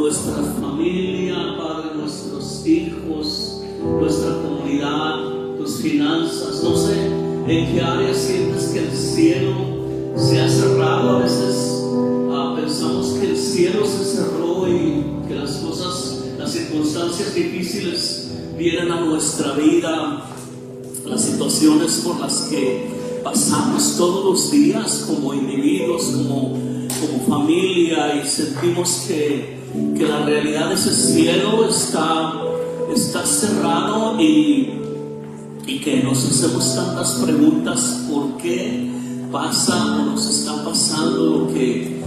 nuestra familia, Padre, nuestros hijos, nuestra comunidad, tus finanzas. No sé en qué área sientes que el cielo se ha cerrado. A veces pensamos que el cielo se cerró y que las cosas, las circunstancias difíciles vienen a nuestra vida, las situaciones por las que pasamos todos los días como individuos, como familia, y sentimos que la realidad de ese cielo está cerrado y que nos hacemos tantas preguntas: ¿por qué pasa o nos está pasando lo que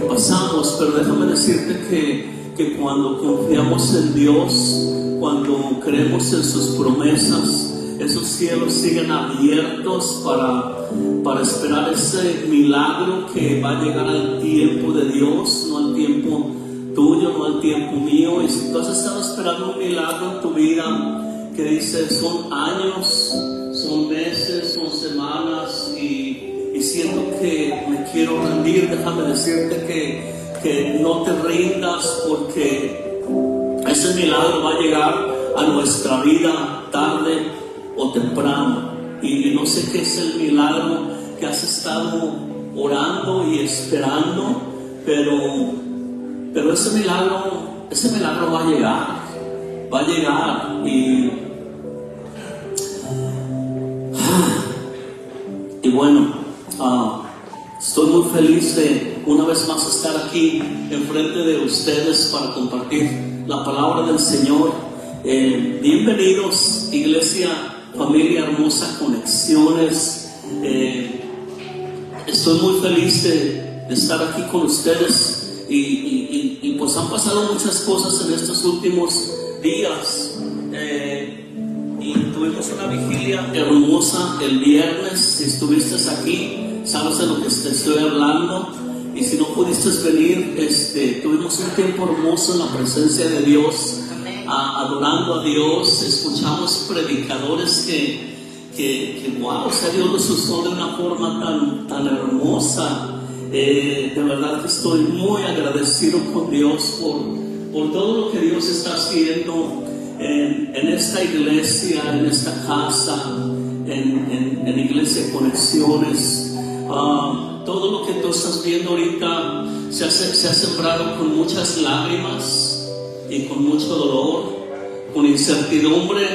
pasamos? Pero déjame decirte que cuando confiamos en Dios, cuando creemos en sus promesas, esos cielos siguen abiertos para esperar ese milagro que va a llegar al tiempo de Dios, no al tiempo tuyo, no al tiempo mío. Y si tú has estado esperando un milagro en tu vida, que dices son años, son meses, son semanas, y siento que me quiero rendir, déjame decirte que no te rindas, porque ese milagro va a llegar a nuestra vida tarde o temprano. Y no sé qué es el milagro que has estado orando y esperando, pero ese milagro va a llegar. Y bueno, estoy muy feliz de una vez más estar aquí enfrente de ustedes para compartir la palabra del Señor. Bienvenidos, iglesia, familia hermosa, Conexiones. Estoy muy feliz de estar aquí con ustedes y pues han pasado muchas cosas en estos últimos días. Y tuvimos una vigilia hermosa el viernes. Si estuviste aquí, sabes de lo que te estoy hablando. Y si no pudiste venir, tuvimos un tiempo hermoso en la presencia de Dios, adorando a Dios. Escuchamos predicadores que wow, o sea, Dios los usó de una forma tan hermosa. De verdad que estoy muy agradecido con Dios por todo lo que Dios está haciendo en esta iglesia, en esta casa, en Iglesia Conexiones. Todo lo que tú estás viendo ahorita se ha sembrado con muchas lágrimas y con mucho dolor, con incertidumbre,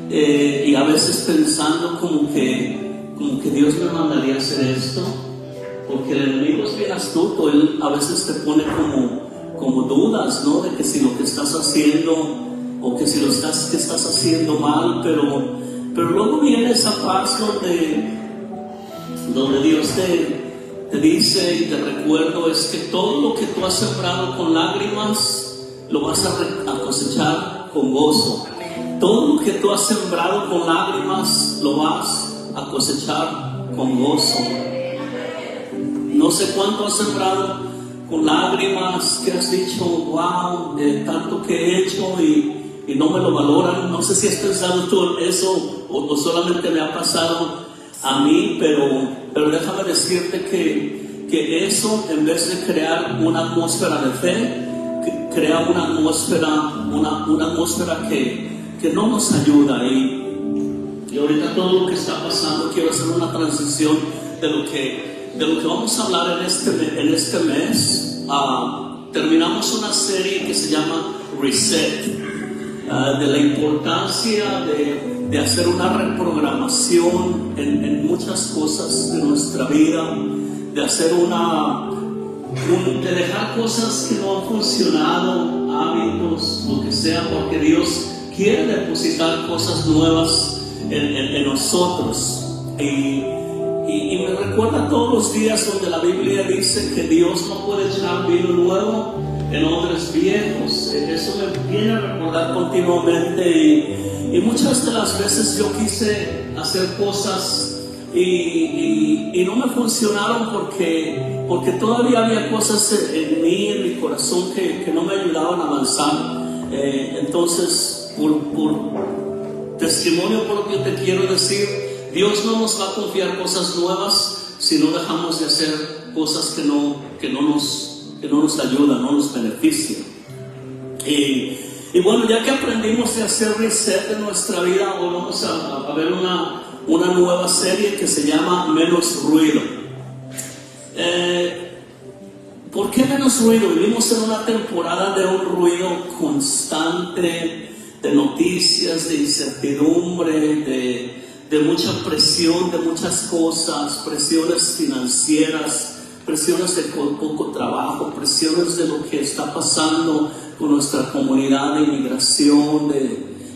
y a veces pensando como que Dios me mandaría a hacer esto, porque el enemigo es bien astuto. Él a veces te pone como dudas, ¿no? De que si lo que estás haciendo o que si que estás haciendo mal, pero luego viene esa paz donde Dios te dice y te recuerdo es que todo lo que tú has sembrado con lágrimas lo vas a cosechar con gozo. Todo lo que tú has sembrado con lágrimas lo vas a cosechar con gozo. No sé cuánto has sembrado con lágrimas, que has dicho, wow, tanto que he hecho y no me lo valoran. No sé si has pensado tú en eso o solamente me ha pasado a mí, pero déjame decirte que eso, en vez de crear una atmósfera de fe, crea una atmósfera que no nos ayuda. Y ahorita todo lo que está pasando, quiero hacer una transición de lo que vamos a hablar en este mes. Terminamos una serie que se llama Reset, de la importancia de hacer una reprogramación en muchas cosas de nuestra vida, de hacer de dejar cosas que no han funcionado, hábitos, lo que sea, porque Dios quiere depositar cosas nuevas en nosotros. Y me recuerda todos los días donde la Biblia dice que Dios no puede echar vino nuevo en odres viejos. Eso me viene a recordar continuamente, y muchas de las veces yo quise hacer cosas y no me funcionaron porque todavía había cosas en mí, en mi corazón, que no me ayudaban a avanzar. Entonces, por testimonio propio te quiero decir, Dios no nos va a confiar cosas nuevas si no dejamos de hacer cosas que no nos ayudan, no nos benefician. Y bueno, ya que aprendimos a hacer reset de nuestra vida, hoy vamos a ver una nueva serie que se llama Menos Ruido. ¿Por qué menos ruido? Vivimos en una temporada de un ruido constante, de noticias, de incertidumbre, de mucha presión, de muchas cosas, presiones financieras, presiones de poco trabajo, presiones de lo que está pasando con nuestra comunidad de inmigración.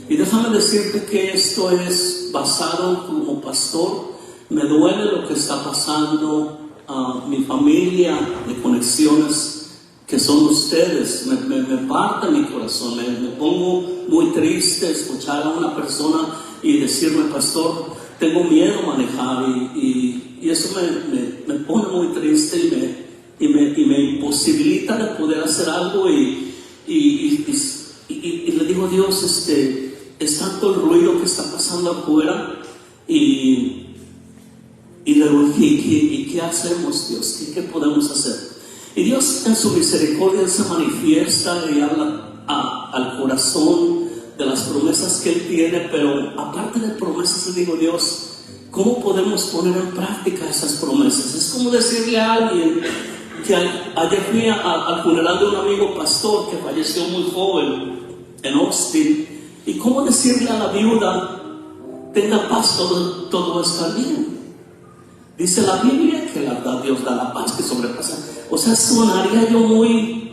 Y déjame decirte que esto es basado como pastor. Me duele lo que está pasando a mi familia de conexiones que son ustedes. Me parte mi corazón, me pongo muy triste escuchar a una persona y decirme: pastor, tengo miedo a manejar, y eso me pone muy triste y me imposibilita de poder hacer algo, y le digo a Dios, es tanto el ruido que está pasando afuera, y le digo, ¿y qué hacemos, Dios? ¿Qué podemos hacer? Y Dios en su misericordia se manifiesta y habla al corazón de las promesas que Él tiene. Pero aparte de promesas, le digo: Dios, ¿cómo podemos poner en práctica esas promesas? Es como decirle a alguien que ayer fui al funeral de un amigo pastor que falleció muy joven en Austin, y cómo decirle a la viuda: tenga paz, todo va a estar bien. Dice la Biblia que Dios da la paz que sobrepasa. O sea, sonaría yo muy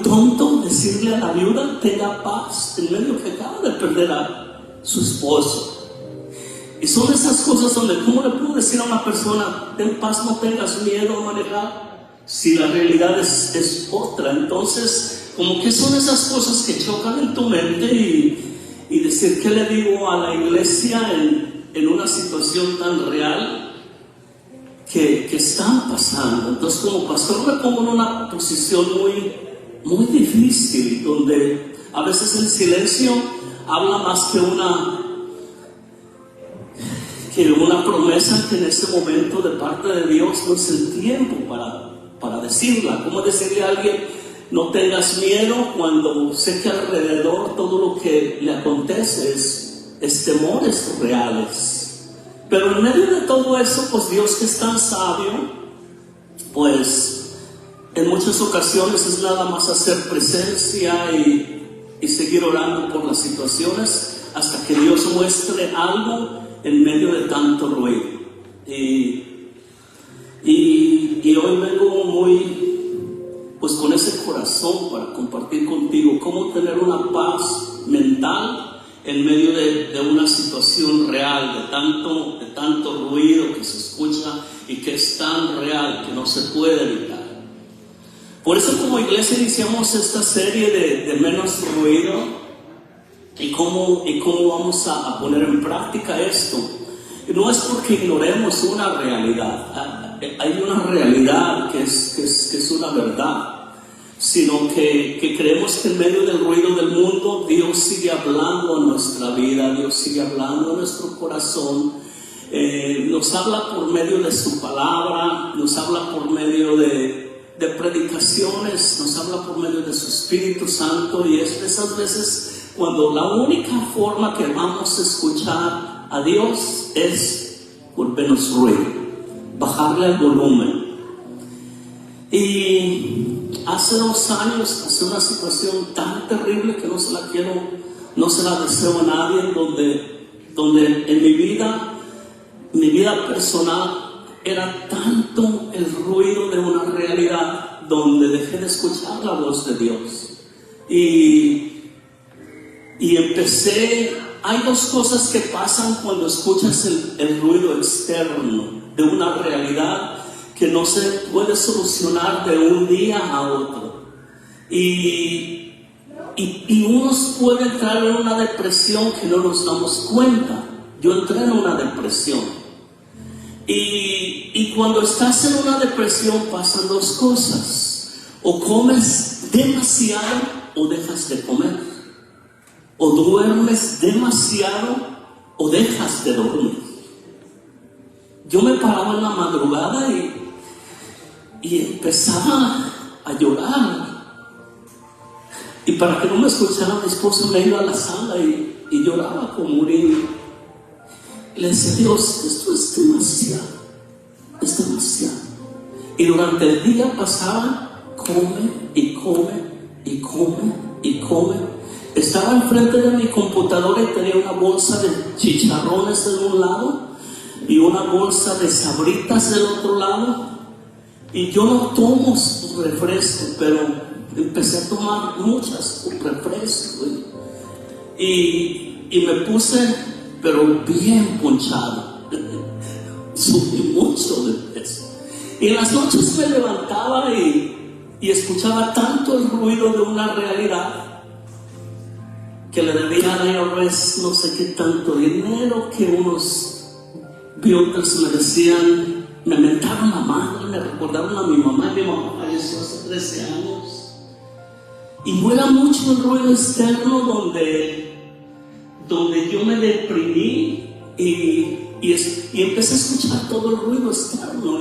tonto decirle a la viuda: tenga paz, en medio que acaba de perder a su esposo. Y son esas cosas donde, ¿cómo le puedo decir a una persona: ten paz, no tengas miedo a manejar, si la realidad es otra? Entonces, como que son esas cosas que chocan en tu mente, y decir: ¿qué le digo a la iglesia en una situación tan real que están pasando? Entonces, como pastor, me pongo en una posición muy difícil, donde a veces el silencio habla más que una promesa que en ese momento de parte de Dios no es el tiempo para decirla. ¿Cómo decirle a alguien: no tengas miedo, cuando sé que alrededor todo lo que le acontece es temores reales? Pero en medio de todo eso, pues Dios, que es tan sabio, pues en muchas ocasiones es nada más hacer presencia y seguir orando por las situaciones hasta que Dios muestre algo en medio de tanto ruido. Y hoy vengo pues con ese corazón para compartir contigo cómo tener una paz mental en medio de una situación real, de tanto ruido que se escucha y que es tan real que no se puede evitar. Por eso, como iglesia, iniciamos esta serie de menos ruido, y cómo vamos a poner en práctica esto. Y no es porque ignoremos una realidad, hay una realidad que es una verdad, sino que creemos que en medio del ruido del mundo Dios sigue hablando a nuestra vida, Dios sigue hablando a nuestro corazón. Nos habla por medio de su palabra, nos habla por medio de predicaciones, nos habla por medio de su Espíritu Santo. Y es de esas veces cuando la única forma que vamos a escuchar a Dios es por menos ruido, bajarle el volumen. Y hace 2 años pasé una situación tan terrible que no se la deseo a nadie, donde en mi vida personal era tanto el ruido de una realidad, donde dejé de escuchar la voz de Dios. Y hay 2 cosas que pasan cuando escuchas el ruido externo de una realidad que no se puede solucionar de un día a otro. Y unos pueden entrar en una depresión que no nos damos cuenta. Yo entré en una depresión. Y cuando estás en una depresión pasan 2 cosas: o comes demasiado o dejas de comer, o duermes demasiado o dejas de dormir. Yo me paraba en la madrugada y empezaba a llorar. Y para que no me escuchara, mi esposo me iba a la sala y lloraba como un niño. Y le decía: Dios, esto es demasiado, es demasiado. Y durante el día pasaba, come y come y come y come. Estaba enfrente de mi computadora y tenía una bolsa de chicharrones de un lado y una bolsa de sabritas del otro lado. Y yo no tomo refresco, pero empecé a tomar muchas refrescos. Y me puse, pero bien punchado. Subí mucho de peso. Y en las noches me levantaba y escuchaba tanto el ruido de una realidad que le debía a IRS no sé qué tanto dinero, que unos bioters me decían, me mentaron la madre, me recordaron a mi mamá. Mi mamá falleció hace 13 años. Y no era mucho el ruido externo donde yo me deprimí y empecé a escuchar todo el ruido externo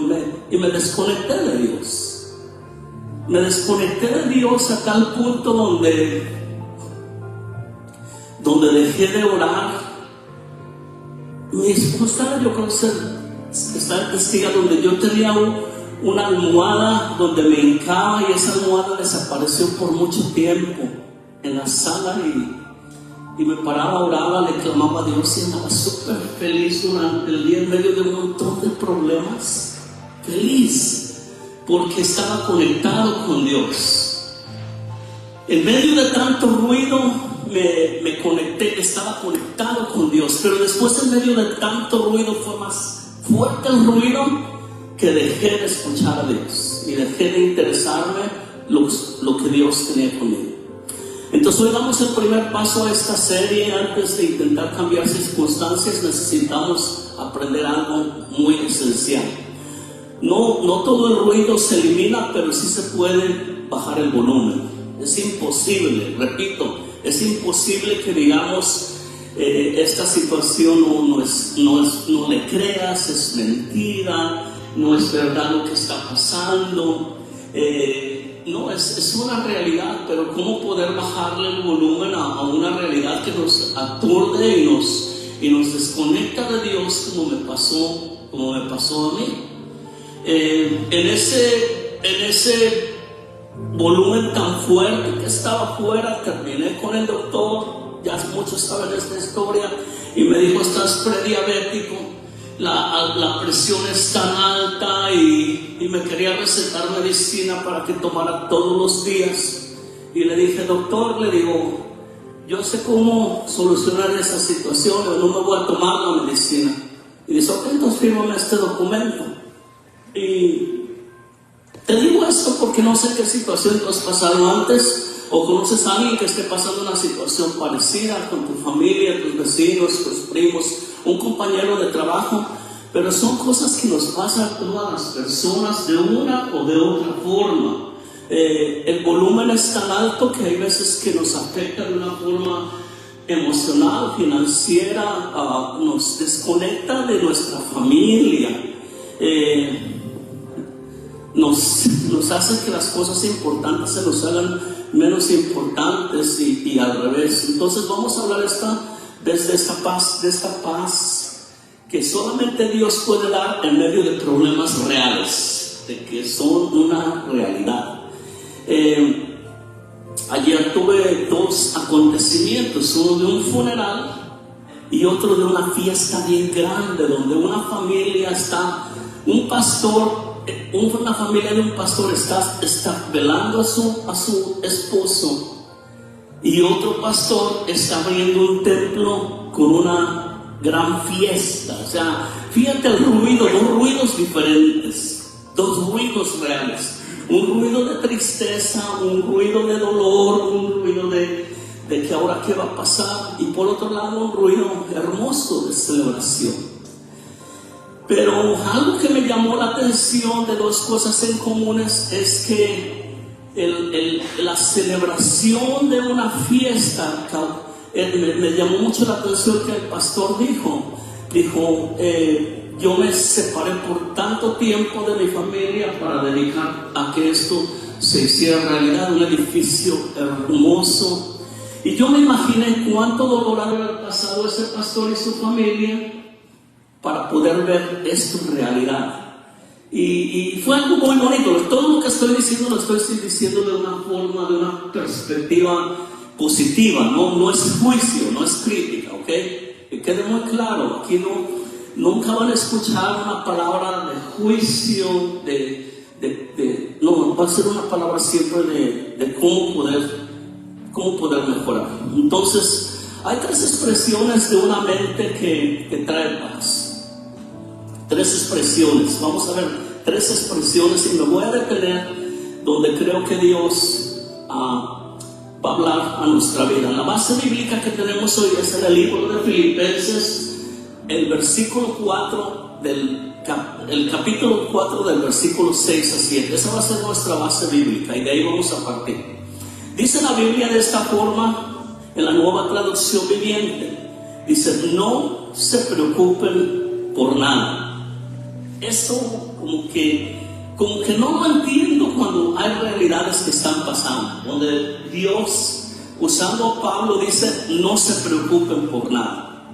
y me desconecté de Dios. Me desconecté de Dios a tal punto donde dejé de orar. Mi esposa, yo creo que está testiga, donde yo tenía una almohada donde me hincaba y esa almohada desapareció por mucho tiempo en la sala y me paraba, oraba, le clamaba a Dios y andaba súper feliz durante el día en medio de un montón de problemas. Feliz porque estaba conectado con Dios. En medio de tanto ruido me conecté, estaba conectado con Dios, pero después en medio de tanto ruido fue más fuerte el ruido que dejé de escuchar a Dios y dejé de interesarme lo que Dios tenía conmigo. Entonces hoy damos el primer paso a esta serie. Antes de intentar cambiar circunstancias, necesitamos aprender algo muy esencial. No todo el ruido se elimina, pero sí se puede bajar el volumen. Es imposible, repito, es imposible que digamos esta situación no le creas, es mentira, no es verdad lo que está pasando. No, es una realidad, pero ¿cómo poder bajarle el volumen a una realidad que nos aturde y nos desconecta de Dios, como me pasó a mí? En ese volumen tan fuerte que estaba afuera, terminé con el doctor, ya muchos saben esta historia, y me dijo: estás prediabético, la presión es tan alta, y me quería recetar medicina para que tomara todos los días. Y le dije: doctor, le digo, yo sé cómo solucionar esa situación, no me voy a tomar la medicina. Y dice: ok, entonces fírmame este documento. Y te digo esto porque no sé qué situación tú has pasado antes, o conoces a alguien que esté pasando una situación parecida con tu familia, tus vecinos, tus primos, un compañero de trabajo. Pero son cosas que nos pasan a todas las personas de una o de otra forma. El volumen es tan alto que hay veces que nos afecta de una forma emocional, financiera, nos desconecta de nuestra familia, nos hace que las cosas importantes se nos hagan menos importantes y al revés. Entonces vamos a hablar de esta paz que solamente Dios puede dar en medio de problemas reales, de que son una realidad. Ayer tuve dos acontecimientos, uno de un funeral y otro de una fiesta bien grande, donde una familia de un pastor está velando a su esposo, y otro pastor está abriendo un templo con una gran fiesta. O sea, fíjate el ruido, dos ruidos diferentes, dos ruidos reales. Un ruido de tristeza, un ruido de dolor, un ruido de que ahora qué va a pasar, y por otro lado un ruido hermoso de celebración. Pero algo que me llamó la atención de dos cosas en comunes es que la celebración de una fiesta, me llamó mucho la atención que el pastor dijo, yo me separé por tanto tiempo de mi familia para dedicar a que esto se hiciera realidad, un edificio hermoso. Y yo me imaginé cuánto dolor había pasado ese pastor y su familia para poder ver esto en realidad. Y fue algo muy bonito. Todo lo que estoy diciendo lo estoy diciendo de una forma, de una perspectiva positiva, no es juicio, no es crítica, ¿ok? Que quede muy claro, aquí nunca van a escuchar una palabra de juicio, no, va a ser una palabra siempre de cómo poder mejorar. Entonces, hay tres expresiones de una mente que trae paz. Tres expresiones, vamos a ver tres expresiones y me voy a detener donde creo que Dios va a hablar a nuestra vida. La base bíblica que tenemos hoy es en el libro de Filipenses, el versículo 4 el capítulo 4 del versículo 6 a 7. Esa va a ser nuestra base bíblica y de ahí vamos a partir. Dice la Biblia de esta forma en la Nueva Traducción Viviente. Dice: no se preocupen por nada. Eso como que no lo entiendo cuando hay realidades que están pasando, donde Dios, usando a Pablo, dice: no se preocupen por nada.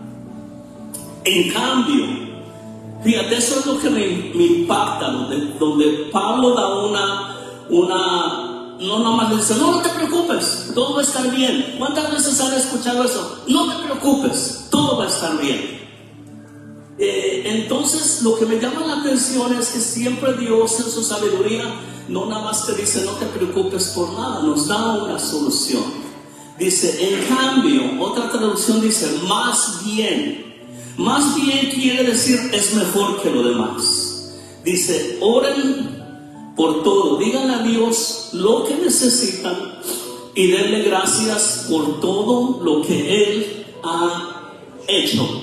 En cambio, fíjate, eso es lo que me impacta, donde Pablo da no nada más le dice: no te preocupes, todo va a estar bien. ¿Cuántas veces han escuchado eso? No te preocupes, todo va a estar bien. Entonces lo que me llama la atención es que siempre Dios en su sabiduría no nada más te dice: no te preocupes por nada, nos da una solución. Dice: en cambio, otra traducción dice: más bien quiere decir es mejor que lo demás. Dice: oren por todo, díganle a Dios lo que necesitan y denle gracias por todo lo que Él ha hecho.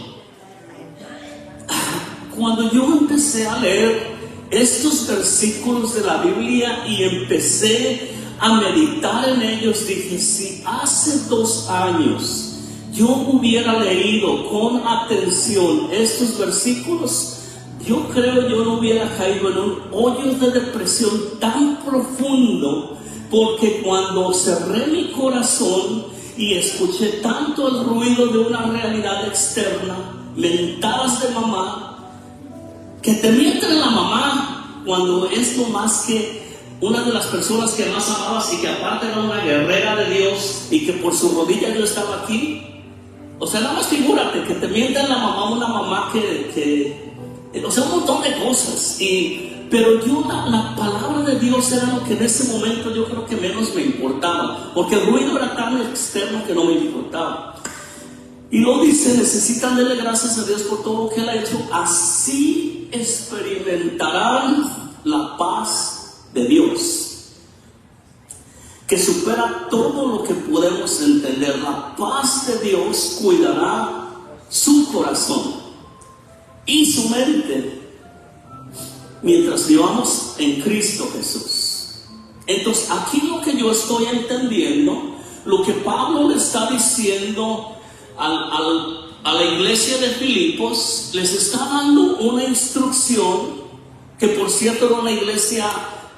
Cuando yo empecé a leer estos versículos de la Biblia y empecé a meditar en ellos, dije: si hace 2 años yo hubiera leído con atención estos versículos, yo creo yo no hubiera caído en un hoyo de depresión tan profundo, porque cuando cerré mi corazón y escuché tanto el ruido de una realidad externa, mentadas de mamá, que te mienten la mamá cuando es no más que una de las personas que más amabas y que aparte era una guerrera de Dios y que por su rodilla yo estaba aquí. O sea, nada más figúrate que te mienten la mamá, una mamá o sea, un montón de cosas. Pero yo, la palabra de Dios era lo que en ese momento yo creo que menos me importaba, porque el ruido era tan externo que no me importaba. Y luego dice: necesitan darle gracias a Dios por todo lo que Él ha hecho, así experimentarán la paz de Dios, que supera todo lo que podemos entender. La paz de Dios cuidará su corazón y su mente mientras vivamos en Cristo Jesús. Entonces, aquí lo que yo estoy entendiendo, lo que Pablo le está diciendo a la iglesia de Filipos, les está dando una instrucción que, por cierto, era una iglesia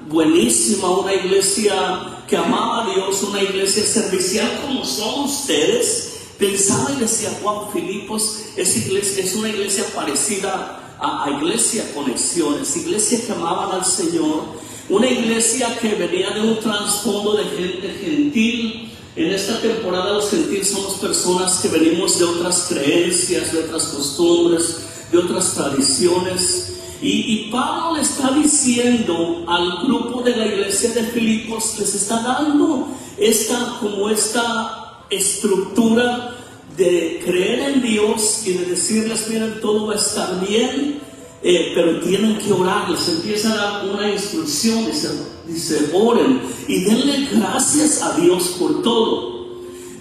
buenísima, una iglesia que amaba a Dios, una iglesia servicial como son ustedes. Pensaba y decía: wow, Filipos es una iglesia parecida a Iglesia Conexiones, iglesia que amaban al Señor, una iglesia que venía de un trasfondo de gente gentil. En esta temporada los gentiles somos personas que venimos de otras creencias, de otras costumbres, de otras tradiciones. Y Pablo le está diciendo al grupo de la iglesia de Filipos, les está dando esta estructura de creer en Dios y de decirles: miren, todo va a estar bien, pero tienen que orar. Les empieza a dar una instrucción, dice: oren y denle gracias a Dios por todo.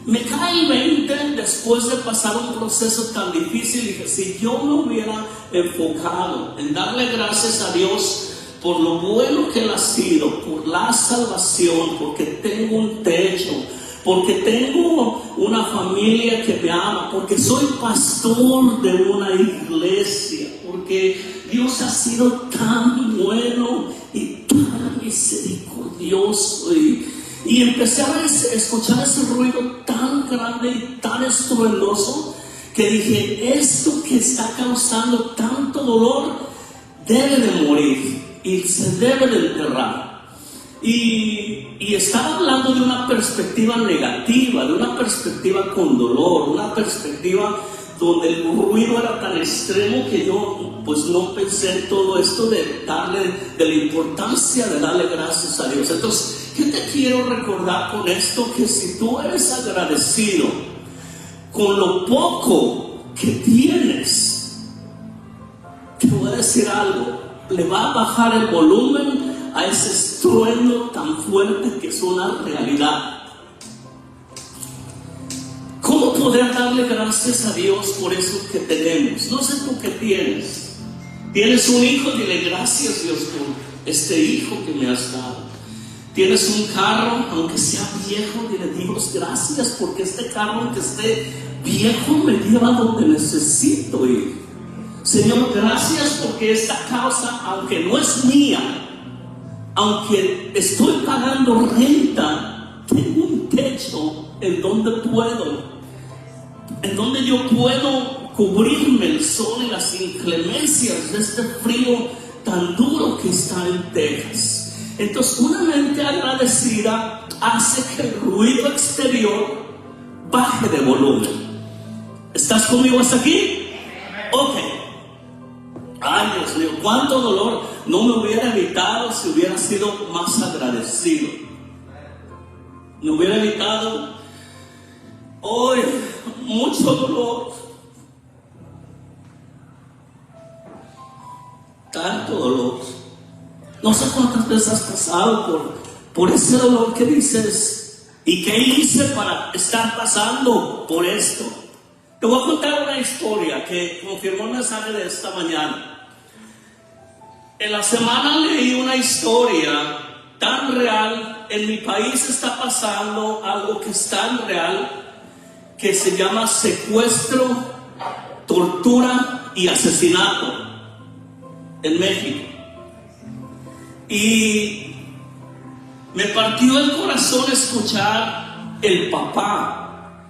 Me cae el 20 después de pasar un proceso tan difícil. Dije: si yo me hubiera enfocado en darle gracias a Dios por lo bueno que Él ha sido, por la salvación, porque tengo un techo, porque tengo una familia que me ama, porque soy pastor de una iglesia, porque Dios ha sido tan bueno y tan misericordioso. Y empecé a escuchar ese ruido tan grande y tan estruendoso que dije, esto que está causando tanto dolor debe de morir y se debe de enterrar. Y estaba hablando de una perspectiva negativa, de una perspectiva con dolor, una perspectiva donde el ruido era tan extremo que yo pues no pensé en todo esto de la importancia de darle gracias a Dios. Entonces, ¿qué te quiero recordar con esto? Que si tú eres agradecido con lo poco que tienes, te voy a decir algo, le va a bajar el volumen a ese estruendo tan fuerte que es una realidad. ¿Cómo poder darle gracias a Dios por eso que tenemos? No sé tú qué tienes. Tienes un hijo, dile gracias Dios por este hijo que me has dado. Tienes un carro, aunque sea viejo, dile Dios gracias porque este carro, aunque esté viejo, me lleva donde necesito ir. Señor, gracias porque esta casa, aunque no es mía, aunque estoy pagando renta, tengo un techo en donde yo puedo cubrirme el sol y las inclemencias de este frío tan duro que está en Texas. Entonces, una mente agradecida hace que el ruido exterior baje de volumen. ¿Estás conmigo hasta aquí? Ok. Ay, Dios mío, cuánto dolor no me hubiera evitado si hubiera sido más agradecido. Me hubiera evitado hoy mucho dolor, tanto dolor. No sé cuántas veces has pasado por ese dolor que dices, ¿y qué hice para estar pasando por esto? Te voy a contar una historia que confirmó el mensaje de esta mañana. En la semana leí una historia tan real. En mi país está pasando algo que es tan real, que se llama secuestro, tortura y asesinato en México. Y me partió el corazón escuchar el papá,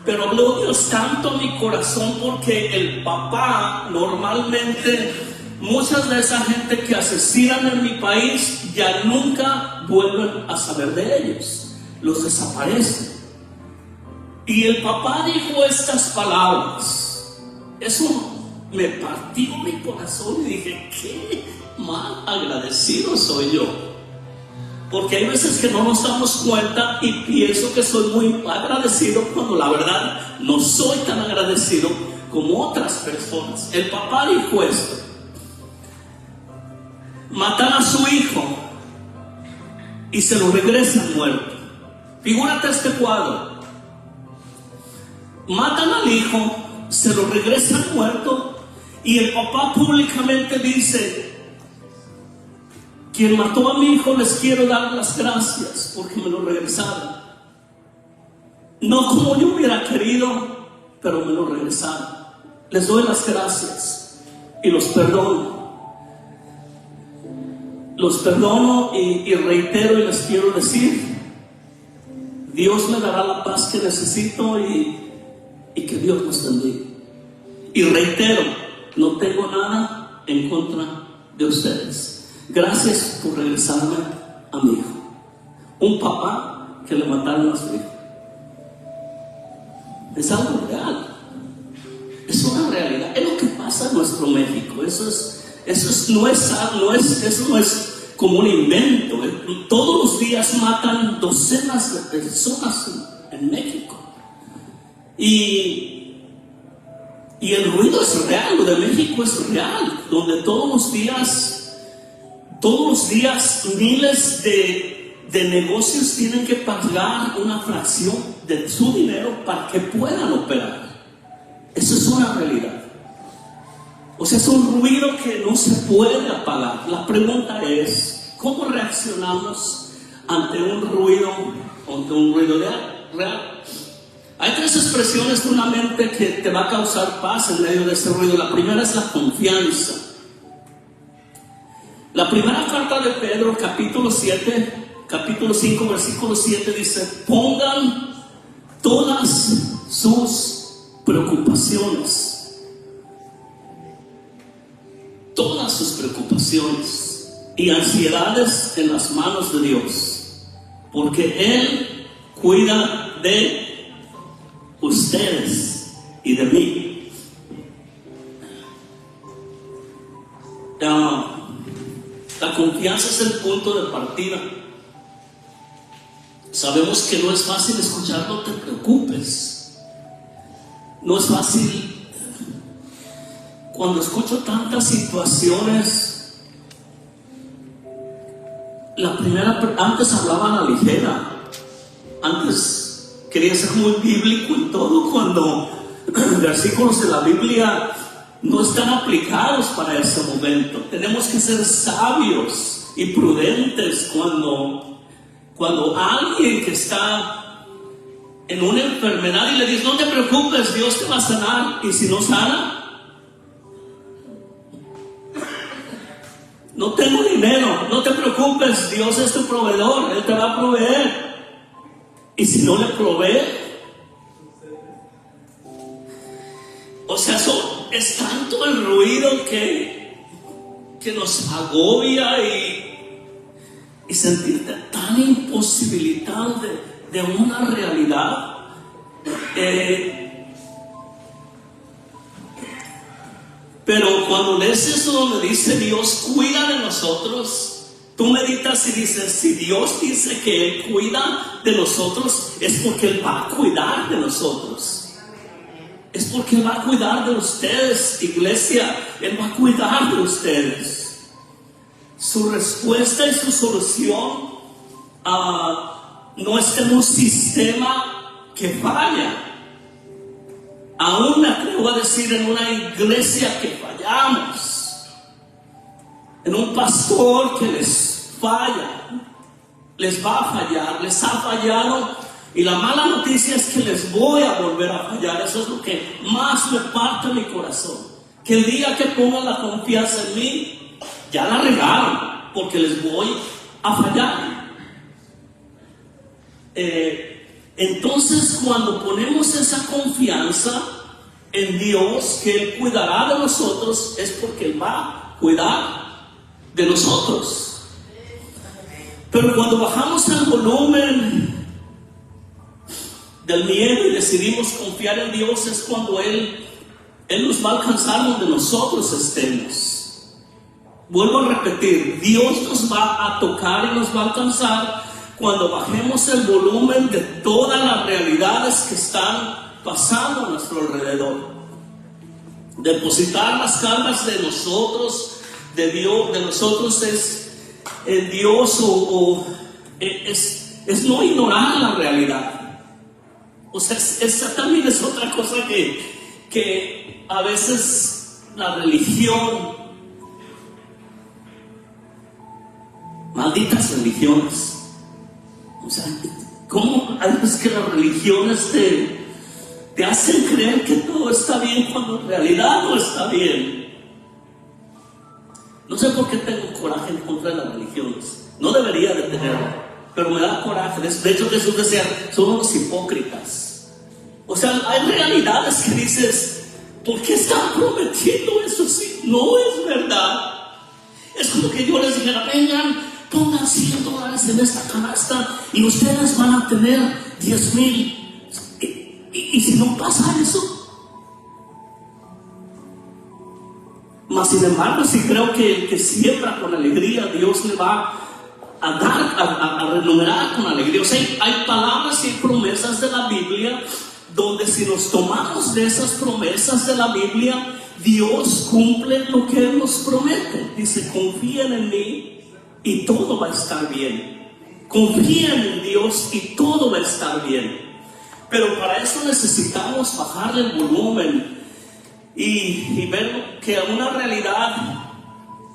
pero habló Dios tanto a mi corazón porque el papá normalmente, muchas de esa gente que asesinan en mi país ya nunca vuelven a saber de ellos, los desaparecen. Y el papá dijo estas palabras. Eso me partió mi corazón y dije, qué mal agradecido soy yo. Porque hay veces que no nos damos cuenta y pienso que soy muy agradecido cuando la verdad no soy tan agradecido como otras personas. El papá dijo esto: matan a su hijo y se lo regresan muerto. Figúrate este cuadro. Matan al hijo, se lo regresan muerto, y el papá públicamente dice: quien mató a mi hijo les quiero dar las gracias porque me lo regresaron. No como yo hubiera querido, pero me lo regresaron. Les doy las gracias y los perdono. Los perdono y reitero y les quiero decir: Dios me dará la paz que necesito y que Dios nos bendiga. Y reitero, no tengo nada en contra de ustedes. Gracias por regresarme a mi hijo. Un papá que le mataron a su hijo. Es algo real. Es una realidad. Es lo que pasa en nuestro México. Eso no es como un invento. Todos los días matan docenas de personas en México. Y el ruido es real. Lo de México es real. Donde todos los días miles de negocios tienen que pagar una fracción de su dinero para que puedan operar. Eso es una realidad. O sea, es un ruido que no se puede apagar. La pregunta es: ¿cómo reaccionamos ante un ruido real? Hay tres expresiones de una mente que te va a causar paz en medio de ese ruido. La primera es la confianza. La primera carta de Pedro, capítulo 5, versículo 7 dice: pongan todas sus preocupaciones y ansiedades en las manos de Dios, porque Él cuida de ustedes y de mí. La confianza es el punto de partida. Sabemos que no es fácil escuchar no te preocupes. No es fácil. Cuando escucho tantas situaciones, antes hablaba a la ligera. Antes quería ser muy bíblico y todo, cuando versículos de la Biblia no están aplicados para ese momento. Tenemos que ser sabios y prudentes cuando alguien que está en una enfermedad y le dice: no te preocupes, Dios te va a sanar, y si no sana, no tengo dinero, no te preocupes, Dios es tu proveedor, Él te va a proveer, y si no le provee, o sea, es tanto el ruido que nos agobia y sentirte tan imposibilitado de una realidad. Pero cuando lees eso donde dice Dios cuida de nosotros, tú meditas y dices: si Dios dice que Él cuida de nosotros, es porque Él va a cuidar de nosotros. Es porque Él va a cuidar de ustedes, iglesia. Él va a cuidar de ustedes. Su respuesta y su solución no está en un sistema que falla. Aún me atrevo a decir en una iglesia que fallamos, en un pastor que les falla, les va a fallar, les ha fallado. Y la mala noticia es que les voy a volver a fallar. Eso es lo que más me parte mi corazón. Que el día que pongan la confianza en mí, ya la regaron, porque les voy a fallar. Entonces, cuando ponemos esa confianza en Dios, que Él cuidará de nosotros, es porque Él va a cuidar de nosotros. Pero cuando bajamos el volumen del miedo y decidimos confiar en Dios, es cuando Él nos va a alcanzar donde nosotros estemos. Vuelvo a repetir: Dios nos va a tocar y nos va a alcanzar cuando bajemos el volumen de todas las realidades que están pasando a nuestro alrededor. Depositar las cargas de nosotros, de Dios, de nosotros es en Dios, es no ignorar la realidad. O sea, esa también es otra cosa que a veces la religión, malditas religiones, o sea, ¿cómo hay veces que las religiones te hacen creer que todo está bien cuando en realidad no está bien? No sé por qué tengo coraje en contra de las religiones. No debería de tenerlo, pero me da coraje. De hecho, Jesús decía: son unos hipócritas. O sea, hay realidades que dices: ¿por qué están prometiendo eso si no es verdad? Es como que yo les dijera: vengan, pongan $100 en esta canasta y ustedes van a tener 10,000. Y si no pasa eso, mas sin embargo, si creo que el que siembra con alegría, Dios le va a dar, a renumerar con alegría. O sea, hay palabras y promesas de la Biblia donde, si nos tomamos de esas promesas de la Biblia, Dios cumple lo que Él nos promete. Dice: confíen en mí y todo va a estar bien. Confíen en Dios y todo va a estar bien. Pero para eso necesitamos bajarle el volumen y ver que una realidad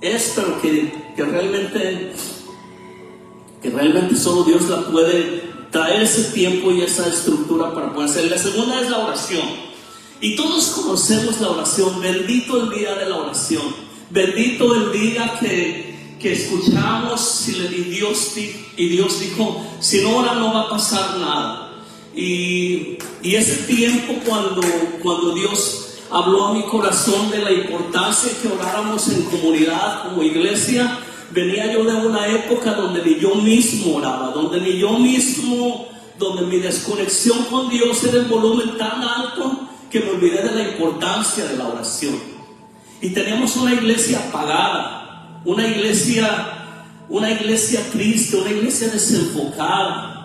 es, pero que realmente solo Dios la puede traer, ese tiempo y esa estructura para poder hacer. La segunda es la oración. Y todos conocemos la oración. Bendito el día de la oración. Bendito el día que que escuchamos y Dios dijo, si no oran no va a pasar nada. Y ese tiempo cuando Dios habló a mi corazón de la importancia que oráramos en comunidad como iglesia, venía yo de una época donde ni yo mismo oraba, donde mi desconexión con Dios era el volumen tan alto que me olvidé de la importancia de la oración. Y teníamos una iglesia apagada, una iglesia triste, una iglesia desenfocada.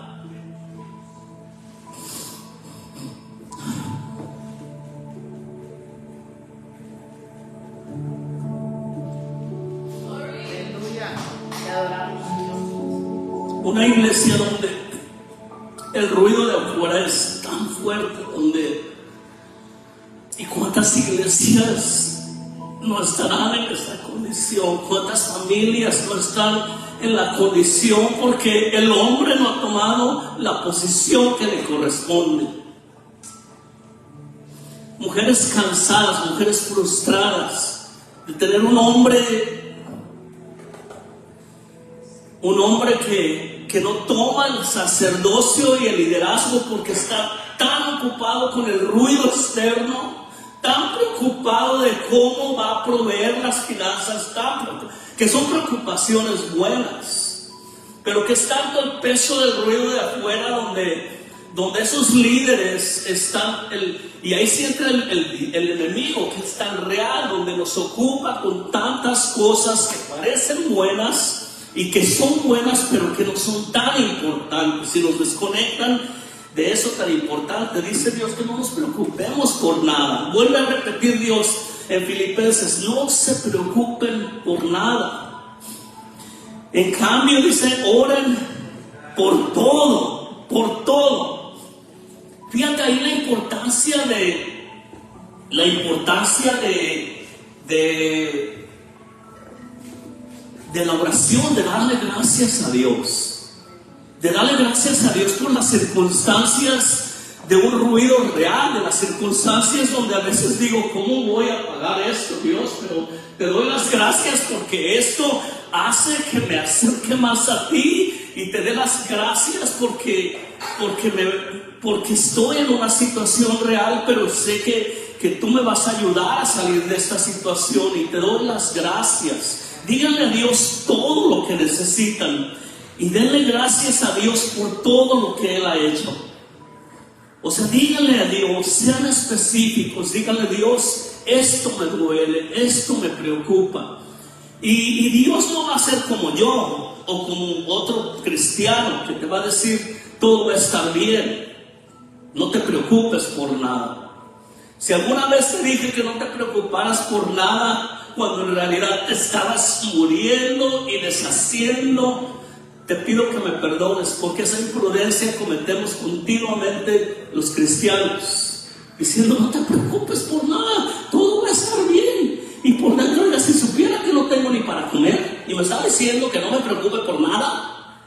Una iglesia donde el ruido de afuera es tan fuerte, ¿y cuántas iglesias no estarán en esta condición? ¿Cuántas familias no están en la condición porque el hombre no ha tomado la posición que le corresponde? Mujeres cansadas, mujeres frustradas de tener un hombre que no toma el sacerdocio y el liderazgo porque está tan ocupado con el ruido externo, tan preocupado de cómo va a proveer las finanzas, que son preocupaciones buenas, pero que es tanto el peso del ruido de afuera donde esos líderes están, y ahí sí entra el enemigo, que es tan real, donde nos ocupa con tantas cosas que parecen buenas y que son buenas, pero que no son tan importantes, y nos desconectan de eso tan importante. Dice Dios que no nos preocupemos por nada. Vuelve a repetir Dios en Filipenses, no se preocupen por nada. En cambio dice, oren por todo, por todo. Fíjate ahí la importancia de la oración, de darle gracias a Dios, por las circunstancias de un ruido real, de las circunstancias donde a veces digo, ¿cómo voy a pagar esto, Dios? Pero te doy las gracias porque esto hace que me acerque más a ti, y te dé las gracias porque estoy en una situación real, pero sé que tú me vas a ayudar a salir de esta situación, y te doy las gracias. Díganle a Dios todo lo que necesitan y denle gracias a Dios por todo lo que Él ha hecho. O sea, díganle a Dios, sean específicos, díganle, Dios, esto me duele, esto me preocupa. Y Dios no va a ser como yo o como otro cristiano que te va a decir, todo va a estar bien, no te preocupes por nada. Si alguna vez te dije que no te preocuparas por nada, cuando en realidad te estabas muriendo y deshaciendo, te pido que me perdones, porque esa imprudencia cometemos continuamente los cristianos, diciendo, no te preocupes por nada, todo va a estar bien. Y por dentro, si supiera que no tengo ni para comer, y me está diciendo que no me preocupe por nada.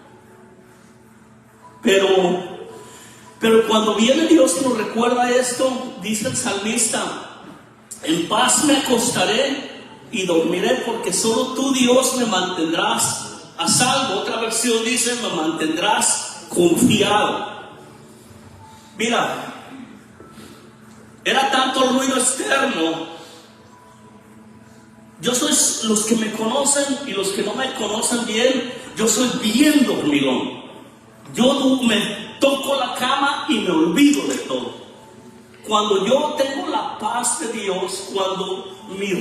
Pero cuando viene Dios y nos recuerda esto, dice el salmista, en paz me acostaré y dormiré, porque solo tú, Dios, me mantendrás a salvo. Otra versión dice, me mantendrás confiado. Mira, era tanto el ruido externo. Yo soy, los que me conocen y los que no me conocen bien, yo soy bien dormilón. Yo me toco la cama y me olvido de todo. Cuando yo tengo la paz de Dios, cuando mi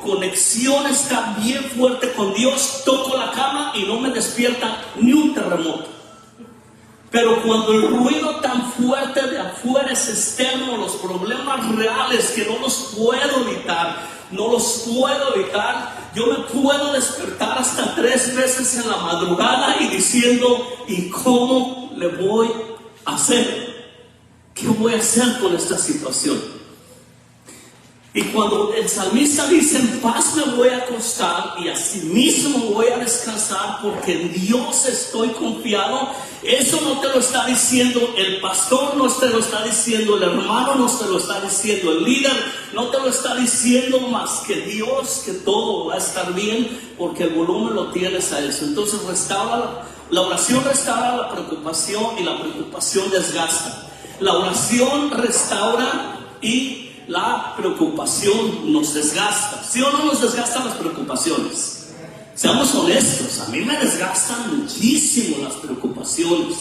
conexión está bien fuerte con Dios, toco la cama y no me despierta ni un terremoto. Pero cuando el ruido tan fuerte de afuera es externo, los problemas reales que no los puedo evitar, yo me puedo despertar hasta 3 veces en la madrugada y diciendo, ¿y cómo le voy a hacer? ¿Qué voy a hacer con esta situación? Y cuando el salmista dice, en paz me voy a acostar y asimismo voy a descansar porque en Dios estoy confiado, eso no te lo está diciendo el pastor, no te lo está diciendo el hermano, no te lo está diciendo el líder, no te lo está diciendo más que Dios, que todo va a estar bien porque el volumen lo tienes a eso. Entonces la oración restaura la preocupación y la preocupación desgasta. La oración restaura y la preocupación nos desgasta. ¿Sí o no nos desgastan las preocupaciones? Seamos honestos, a mí me desgastan muchísimo las preocupaciones.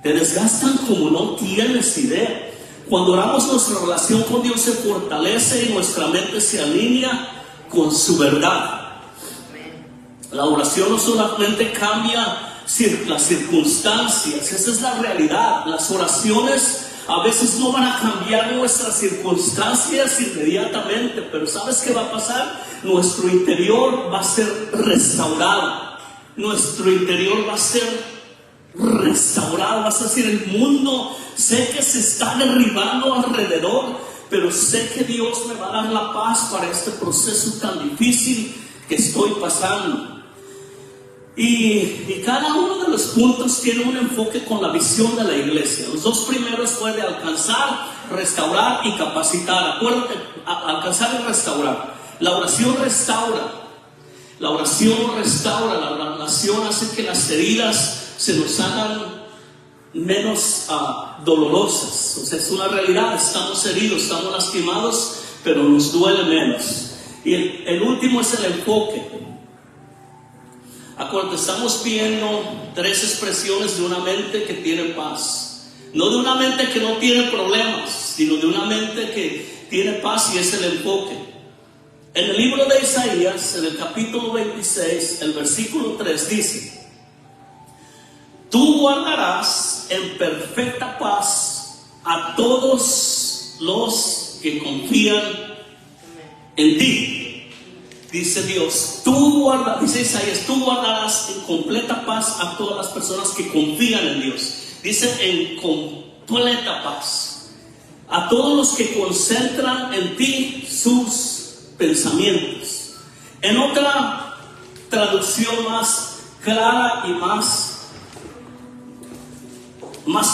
Te desgastan como no tienes idea. Cuando oramos, nuestra relación con Dios se fortalece y nuestra mente se alinea con su verdad. La oración no solamente cambia las circunstancias, esa es la realidad. Las oraciones a veces no van a cambiar nuestras circunstancias inmediatamente, pero ¿sabes qué va a pasar? Nuestro interior va a ser restaurado. Nuestro interior va a ser restaurado. Vas a decir, el mundo sé que se está derribando alrededor, pero sé que Dios me va a dar la paz para este proceso tan difícil que estoy pasando. Y cada uno de los puntos tiene un enfoque con la visión de la iglesia. Los dos primeros fue de alcanzar, restaurar y capacitar. Acuérdate, alcanzar y restaurar. La oración restaura. La oración restaura. La oración hace que las heridas se nos hagan menos dolorosas. O sea, es una realidad. Estamos heridos, estamos lastimados, pero nos duele menos. Y el último es el enfoque. Acuérdate, estamos viendo tres expresiones de una mente que tiene paz. No de una mente que no tiene problemas, sino de una mente que tiene paz, y es el enfoque. En el libro de Isaías, en el capítulo 26, el versículo 3 dice: tú guardarás en perfecta paz a todos los que confían en ti. Dice Dios, dice Isaías, tú guardarás en completa paz a todas las personas que confían en Dios. Dice en completa paz. A todos los que concentran en ti sus pensamientos. En otra traducción más clara y más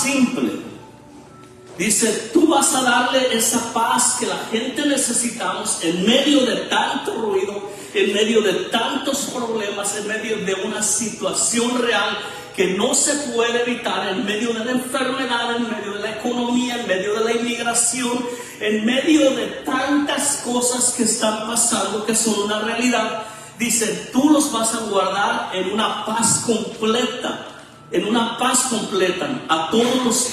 simple, dice, tú vas a darle esa paz que la gente necesitamos en medio de tanto ruido, en medio de tantos problemas, en medio de una situación real que no se puede evitar, en medio de la enfermedad, en medio de la economía, en medio de la inmigración, en medio de tantas cosas que están pasando que son una realidad. Dice, tú los vas a guardar en una paz completa. En una paz completa a todos los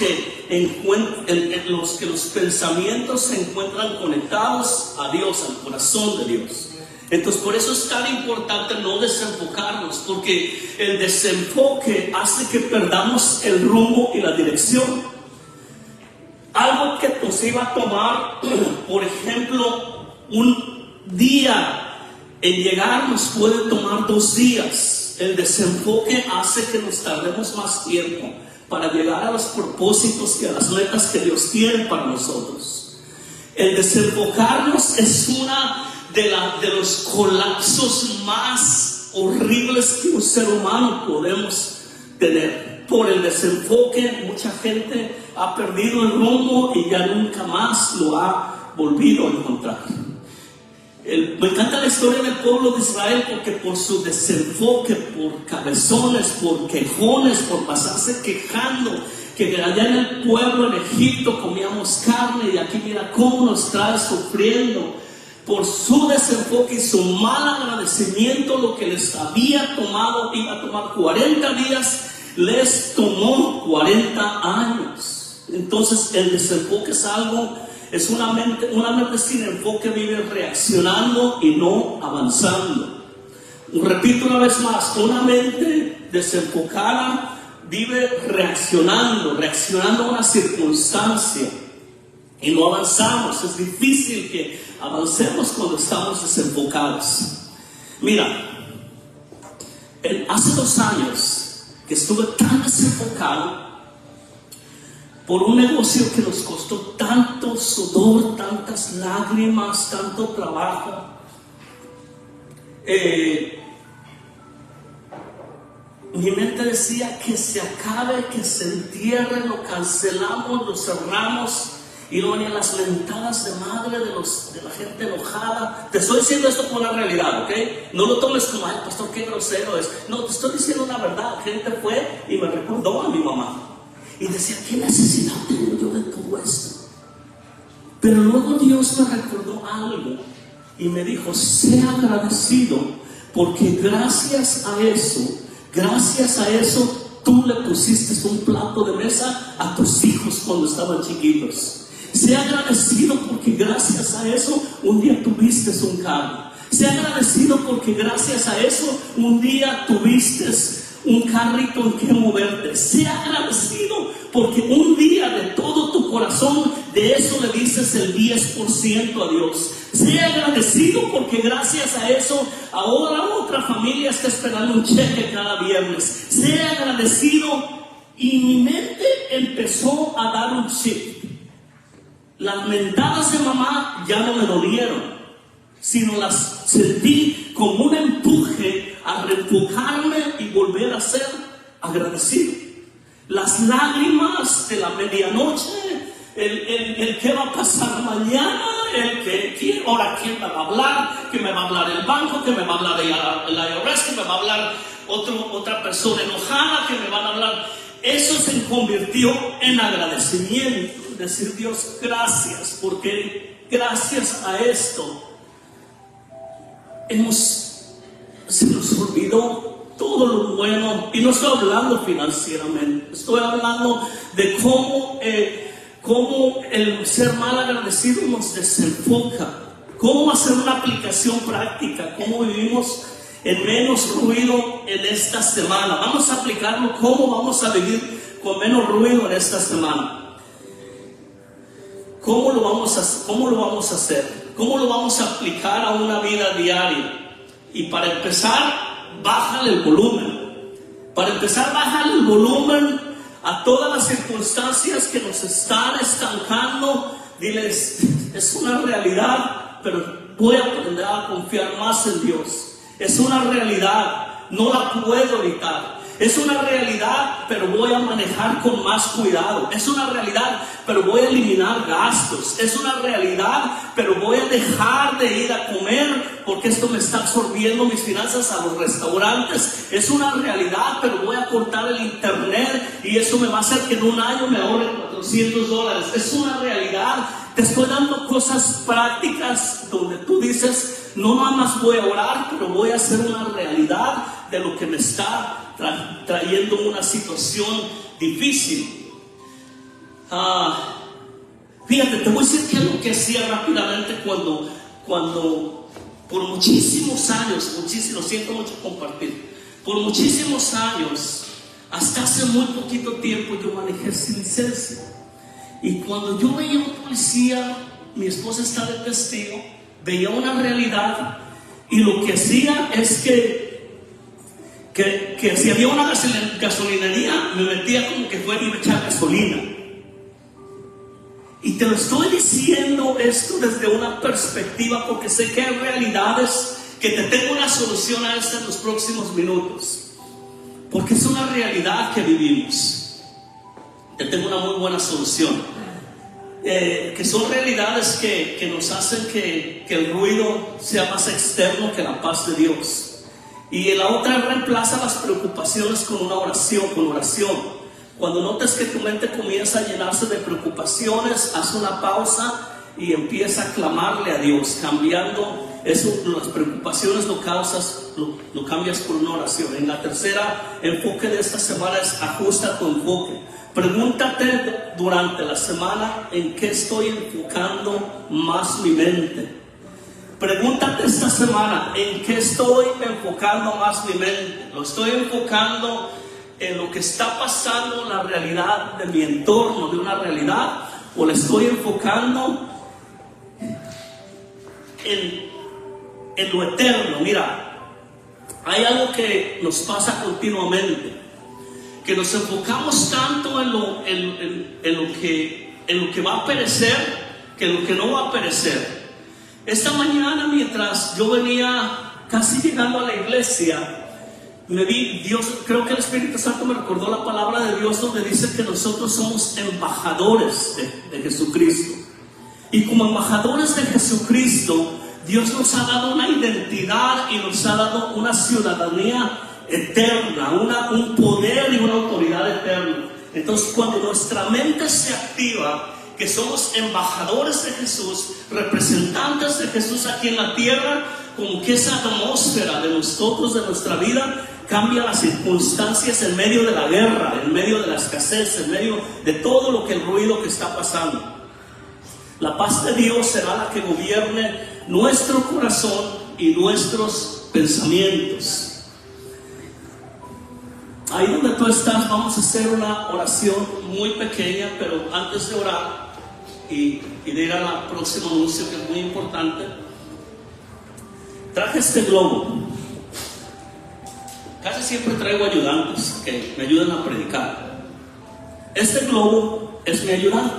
que los pensamientos se encuentran conectados a Dios, al corazón de Dios. Entonces, por eso es tan importante no desenfocarnos, porque el desenfoque hace que perdamos el rumbo y la dirección. Algo que nos iba a tomar, por ejemplo, un día en llegar, nos puede tomar 2 días. El desenfoque hace que nos tardemos más tiempo para llegar a los propósitos y a las metas que Dios tiene para nosotros. El desenfocarnos es una de los colapsos más horribles que un ser humano podemos tener. Por el desenfoque, mucha gente ha perdido el rumbo y ya nunca más lo ha volvido a encontrar. Me encanta la historia del pueblo de Israel, porque por su desenfoque, por cabezones, por quejones, por pasarse quejando, que allá en el pueblo en Egipto comíamos carne y aquí mira cómo nos trae sufriendo. Por su desenfoque y su mal agradecimiento, lo que les había tomado, iba a tomar 40 días, les tomó 40 años. Entonces el desenfoque es una mente sin enfoque vive reaccionando y no avanzando. Repito una vez más, una mente desenfocada vive reaccionando a una circunstancia y no avanzamos. Es difícil que avancemos cuando estamos desenfocados. Mira, hace 2 años que estuve tan desenfocado, por un negocio que nos costó tanto sudor, tantas lágrimas, tanto trabajo. Mi mente decía que se acabe, que se entierre, lo cancelamos, lo cerramos. Y luego venían las mentadas de madre de la gente enojada. Te estoy diciendo esto con la realidad, ¿ok? No lo tomes como, ay, pastor, qué grosero es. No, te estoy diciendo la verdad. Gente fue y me recordó a mi mamá. Y decía, ¿qué necesidad tengo yo de todo esto? Pero luego Dios me recordó algo. Y me dijo, sea agradecido, porque gracias a eso, tú le pusiste un plato de mesa a tus hijos cuando estaban chiquitos. Sea agradecido porque gracias a eso un día tuviste un carro. Sea agradecido porque gracias a eso un día tuviste un carrito en que moverte. Sea agradecido porque un día de todo tu corazón de eso le dices el 10% a Dios. Sea agradecido porque gracias a eso ahora otra familia está esperando un cheque cada viernes. Sea agradecido. Y mi mente empezó a dar un chip. Las mentadas de mamá ya no me dolieron, sino las sentí como un empuje a reenfocarme y volver a ser agradecido. Las lágrimas de la medianoche, el qué va a pasar mañana, ahora quién me va a hablar, que me va a hablar el banco, que me va a hablar el IRS, que me va a hablar otra persona enojada, que me van a hablar. Eso se convirtió en agradecimiento. Decir, Dios, gracias, porque gracias a esto se nos olvidó todo lo bueno. Y no estoy hablando financieramente, estoy hablando de cómo el ser mal agradecido nos desenfoca. Cómo hacer una aplicación práctica, cómo vivimos en menos ruido en esta semana. Vamos a aplicarlo, cómo vamos a vivir con menos ruido en esta semana. ¿Cómo lo vamos a hacer? ¿Cómo lo vamos a aplicar a una vida diaria? Y para empezar, bájale el volumen. Para empezar, bájale el volumen a todas las circunstancias que nos están estancando. Diles, es una realidad, pero voy a aprender a confiar más en Dios. Es una realidad, no la puedo evitar. Es una realidad, pero voy a manejar con más cuidado. Es una realidad, pero voy a eliminar gastos. Es una realidad, pero voy a dejar de ir a comer porque esto me está absorbiendo mis finanzas a los restaurantes. Es una realidad, pero voy a cortar el internet y eso me va a hacer que en un año me ahorre $400. Es una realidad. Te estoy dando cosas prácticas donde tú dices, no nada más voy a orar, pero voy a hacer una realidad de lo que me está trayendo una situación difícil. Fíjate, te voy a decir qué es lo que hacía rápidamente cuando por muchísimos años, lo siento mucho compartir, por muchísimos años, hasta hace muy poquito tiempo yo manejé sin licencia. Y cuando yo veía a un policía, mi esposa está de testigo, veía una realidad y lo que hacía es que si había una gasolinería, me metía como que fuera y iba a echar gasolina. Y te lo estoy diciendo esto desde una perspectiva porque sé que hay realidades que te tengo una solución a esta en los próximos minutos. Porque es una realidad que vivimos. Te tengo una muy buena solución. Que son realidades que nos hacen que el ruido sea más externo que la paz de Dios. Y la otra reemplaza las preocupaciones con una oración, Cuando notes que tu mente comienza a llenarse de preocupaciones, haz una pausa y empieza a clamarle a Dios, cambiando eso, las preocupaciones lo cambias por una oración. En la tercera enfoque de esta semana es ajusta tu enfoque. Pregúntate durante la semana en qué estoy enfocando más mi mente. Pregúntate esta semana en qué estoy enfocando más mi mente. Lo estoy enfocando en lo que está pasando en la realidad de mi entorno, de una realidad, o le estoy enfocando en lo eterno. Mira, hay algo que nos pasa continuamente. que nos enfocamos tanto en lo que va a perecer que en lo que no va a perecer. Esta mañana, mientras yo venía casi llegando a la iglesia, me vi, Dios, creo que el Espíritu Santo me recordó la palabra de Dios donde dice que nosotros somos embajadores de Jesucristo. Y como embajadores de Jesucristo, Dios nos ha dado una identidad y nos ha dado una ciudadanía eterna, un poder y una autoridad eterna. Entonces, cuando nuestra mente se activa, que somos embajadores de Jesús, representantes de Jesús aquí en la tierra, como que esa atmósfera de nosotros, de nuestra vida, cambia las circunstancias en medio de la guerra, en medio de la escasez, en medio de todo lo que el ruido que está pasando. La paz de Dios será la que gobierne nuestro corazón y nuestros pensamientos. Ahí donde tú estás, vamos a hacer una oración muy pequeña, pero antes de orar y de ir al próximo anuncio, que es muy importante, traje este globo. Casi siempre traigo ayudantes que me ayudan a predicar. Este globo es mi ayudante.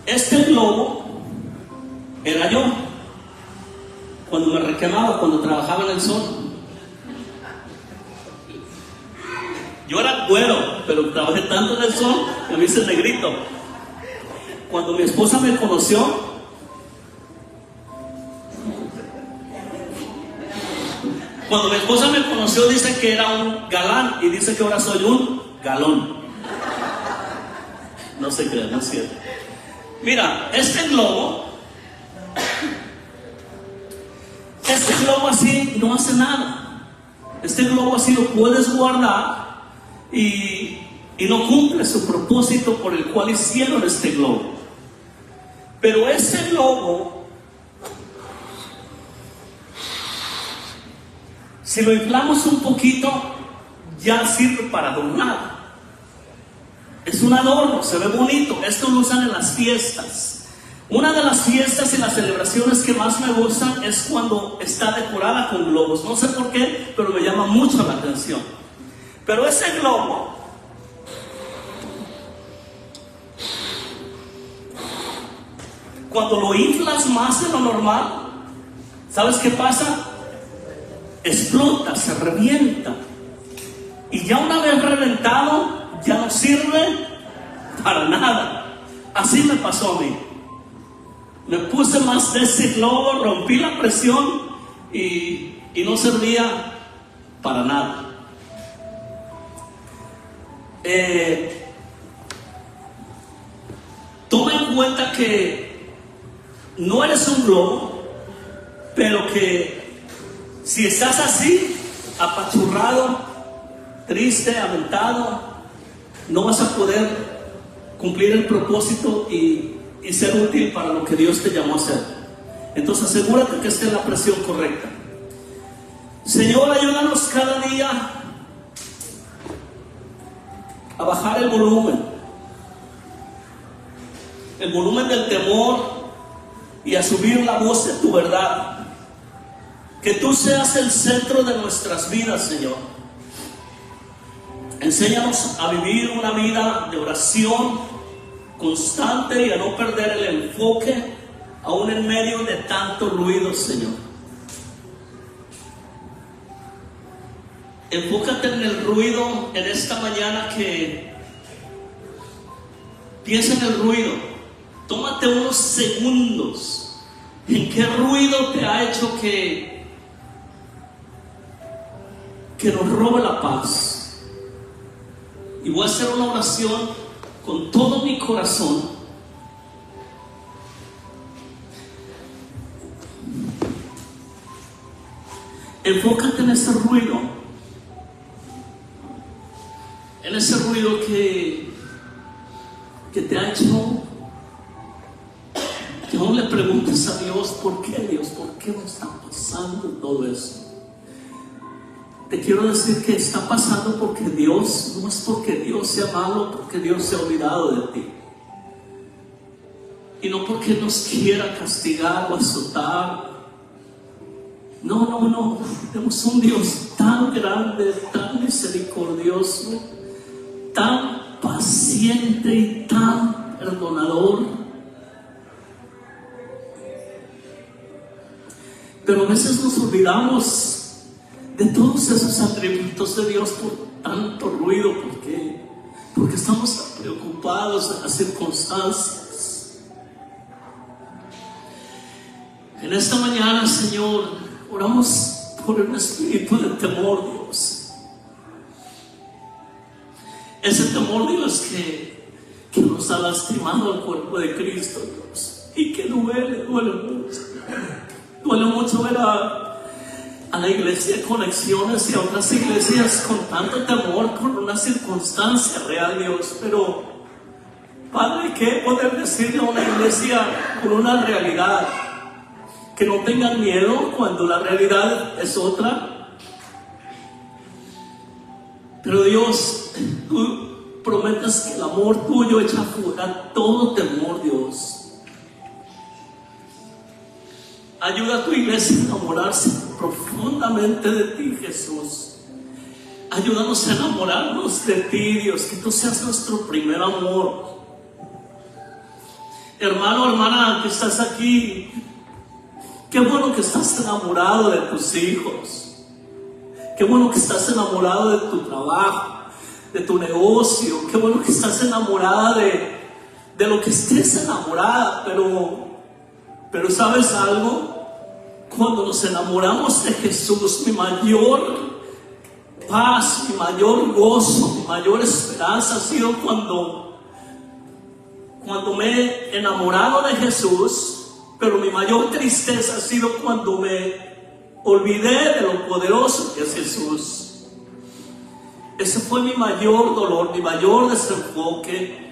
Este globo era yo cuando me requemaba, cuando trabajaba en el sol. Yo era güero, pero trabajé tanto en el sol que me hice negrito. Cuando mi esposa me conoció, dice que era un galán y dice que ahora soy un galón. No se crean, no es cierto. Mira, este globo así no hace nada. Este globo así lo puedes guardar y no cumple su propósito por el cual hicieron este globo. Pero ese globo, si lo inflamos un poquito, ya sirve para adornar. Es un adorno, se ve bonito. Esto lo usan en las fiestas. Una de las fiestas y las celebraciones que más me gustan es cuando está decorada con globos. No sé por qué, pero me llama mucho la atención. Pero ese globo, cuando lo inflas más de lo normal, ¿sabes qué pasa? Explota, se revienta. Y ya una vez reventado, ya no sirve para nada. Así me pasó a mí. Me puse más de ese globo, rompí la presión y no servía para nada. Toma en cuenta que no eres un globo, pero que si estás así, apachurrado, triste, aventado, no vas a poder cumplir el propósito y ser útil para lo que Dios te llamó a hacer. Entonces asegúrate que esté en la presión correcta. Señor, ayúdanos cada día a bajar el volumen del temor y a subir la voz de tu verdad. Que tú seas el centro de nuestras vidas, Señor. Enséñanos a vivir una vida de oración constante y a no perder el enfoque aún en medio de tanto ruido, Señor. Enfócate en el ruido en esta mañana, que piensa en el ruido. Tómate unos segundos. ¿En qué ruido te ha hecho que nos robe la paz? Y voy a hacer una oración con todo mi corazón. Enfócate en ese ruido. En ese ruido que te ha hecho que aún le preguntes a Dios, ¿por qué, Dios? ¿Por qué me está pasando todo eso? Te quiero decir que está pasando porque Dios, no es porque Dios sea malo, porque Dios se ha olvidado de ti. Y no porque nos quiera castigar o azotar. No. Tenemos un Dios tan grande, tan misericordioso, tan paciente y tan perdonador. Pero a veces nos olvidamos de todos esos atributos de Dios por tanto ruido. Porque estamos tan preocupados de las circunstancias. En esta mañana, Señor, oramos por un espíritu de temor, Dios. Ese temor, Dios, que nos ha lastimado al cuerpo de Cristo, Dios. Y que duele mucho. Duele mucho ver a la iglesia de Conexiones y a otras iglesias con tanto temor por una circunstancia real, Dios. Pero, Padre, ¿qué poder decirle a una iglesia con una realidad? Que no tengan miedo cuando la realidad es otra. Pero Dios, tú prometes que el amor tuyo echa fuera todo temor, Dios. Ayuda a tu iglesia a enamorarse profundamente de ti, Jesús. Ayúdanos a enamorarnos de ti, Dios, que tú seas nuestro primer amor. Hermano, hermana, que estás aquí, qué bueno que estás enamorado de tus hijos. Qué bueno que estás enamorado de tu trabajo, de tu negocio. Qué bueno que estás enamorada de lo que estés enamorada, pero ¿sabes algo? Cuando nos enamoramos de Jesús, mi mayor paz, mi mayor gozo, mi mayor esperanza ha sido cuando me he enamorado de Jesús, pero mi mayor tristeza ha sido cuando me olvidé de lo poderoso que es Jesús. Ese fue mi mayor dolor, mi mayor desenfoque.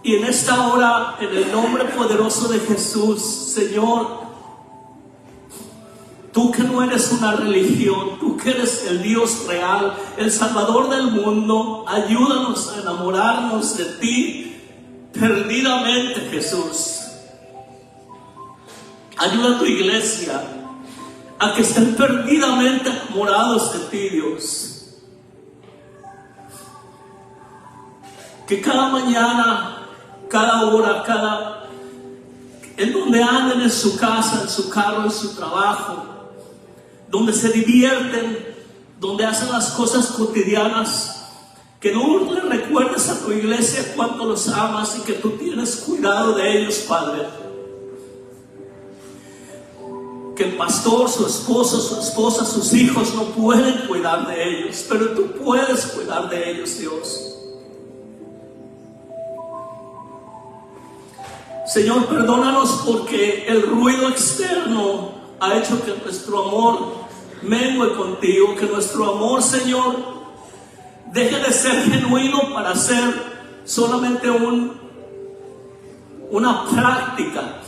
Y en esta hora, en el nombre poderoso de Jesús, Señor, tú que no eres una religión, tú que eres el Dios real, el Salvador del mundo, ayúdanos a enamorarnos de ti perdidamente, Jesús. Ayuda a tu iglesia a que estén perdidamente enamorados de ti, Dios. Que cada mañana, cada hora, en donde anden, en su casa, en su carro, en su trabajo, donde se divierten, donde hacen las cosas cotidianas, que no le recuerdes a tu iglesia cuánto los amas y que tú tienes cuidado de ellos, Padre. Que el pastor, su esposo, su esposa, sus hijos no pueden cuidar de ellos, pero tú puedes cuidar de ellos, Dios. Señor, perdónanos porque el ruido externo ha hecho que nuestro amor mengue contigo, que nuestro amor, Señor, deje de ser genuino para ser solamente una práctica.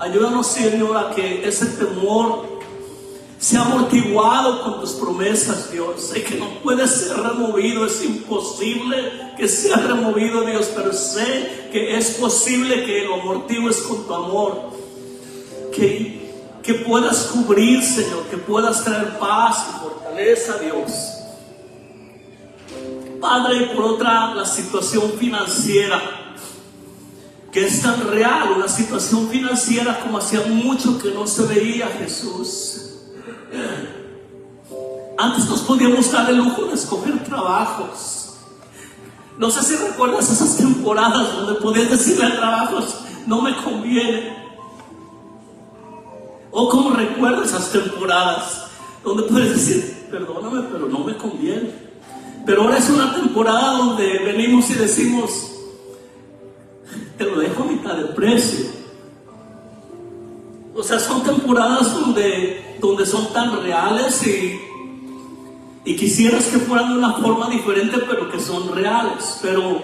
Ayúdanos, Señor, a que ese temor sea amortiguado con tus promesas, Dios. Sé que no puede ser removido, es imposible que sea removido, Dios, pero sé que es posible que lo amortigues con tu amor, que puedas cubrir, Señor, que puedas traer paz y fortaleza, Dios. Padre, por otra, la situación financiera, que es tan real, una situación financiera como hacía mucho que no se veía, Jesús. Antes nos podíamos dar el lujo de escoger trabajos. No sé si recuerdas esas temporadas donde podías decirle a trabajos, no me conviene. O como recuerdo esas temporadas donde puedes decir, perdóname, pero no me conviene. Pero ahora es una temporada donde venimos y decimos, te lo dejo a mitad de precio. O sea, son temporadas donde son tan reales y quisieras que fueran de una forma diferente, pero que son reales. Pero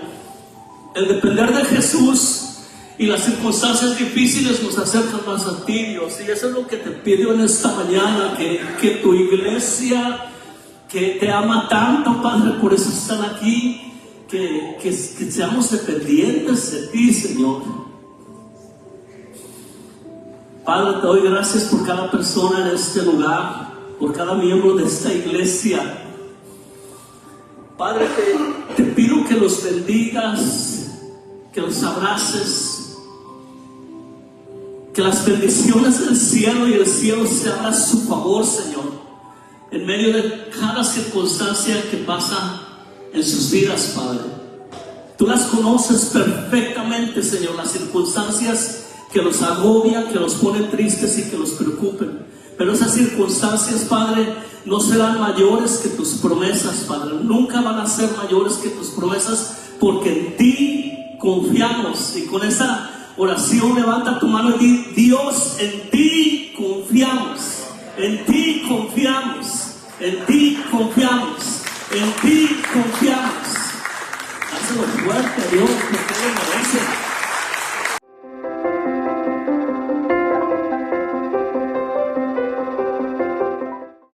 el depender de Jesús y las circunstancias difíciles nos acercan más a ti, Dios. Y eso es lo que te pido en esta mañana, que tu iglesia, que te ama tanto, Padre, por eso están aquí, que seamos dependientes de ti, Señor. Padre, te doy gracias por cada persona en este lugar, por cada miembro de esta iglesia. Padre, te pido que los bendigas, que los abraces, que las bendiciones del cielo y el cielo se abran a su favor, Señor, en medio de cada circunstancia que pasa en sus vidas, Padre. Tú las conoces perfectamente, Señor, las circunstancias que los agobian, que los ponen tristes y que los preocupen. Pero esas circunstancias, Padre, no serán mayores que tus promesas, Padre. Nunca van a ser mayores que tus promesas, porque en ti confiamos. Y con esa oración levanta tu mano y di: Dios, en ti confiamos. En ti confiamos. En ti confiamos. En ti confiamos. Hazlo fuerte, Dios, porque Él lo merece.